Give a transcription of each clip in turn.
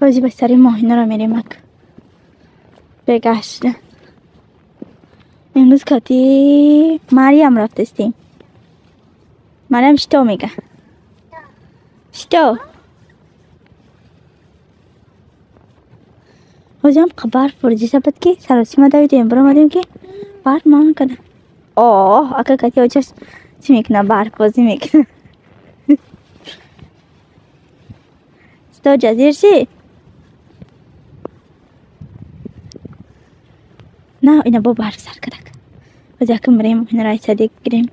بازی به سری ماهینا رو میریم بگشت. امروز کاتی مریم رفتستیم. مریم شتو میگه شتو بازیم خبر فرجی سبت که سراسی ما داویدیم برو مادیم که برف مان کنه. اکا کاتی اوچاش چی میکنه؟ برف بازی میکنه. ستو جزیر چی؟ نه اینا با برف سر کدک بازی اکم بریم این رای صدیق گریم.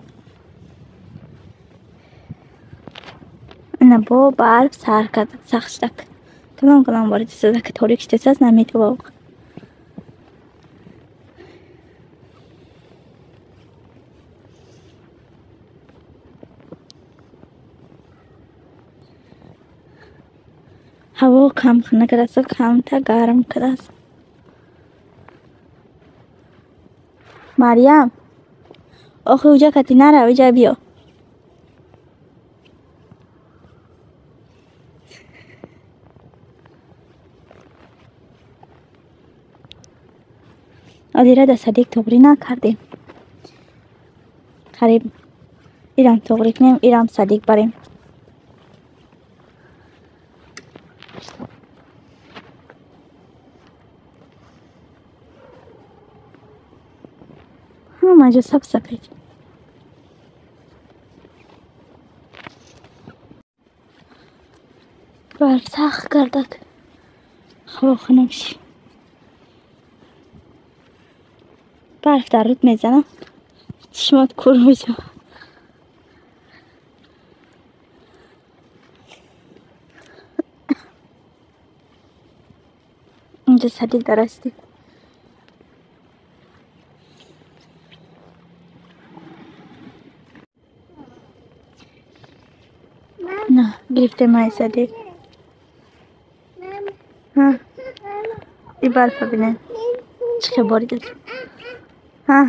اینا با برف سر کدک سخشتک کلام بارد سزک توریک شتساز نمیتو باق هوا کم خنه کدست کم تا گرم کدست. مریم آخه اوجا کتی نره اوجا بیا. آدیره ده صدیق توغری نکردیم. خریب ایرم توغری کنیم ایرم صدیق بریم. همه جا سب سفید. برف سخت کردک خب خنمشی برف در رود میزنه چشمات کور میشه. اینجا صدیق درستی نه گرفته مای صدیق. ها ای برف ببینه چه باری دست. ها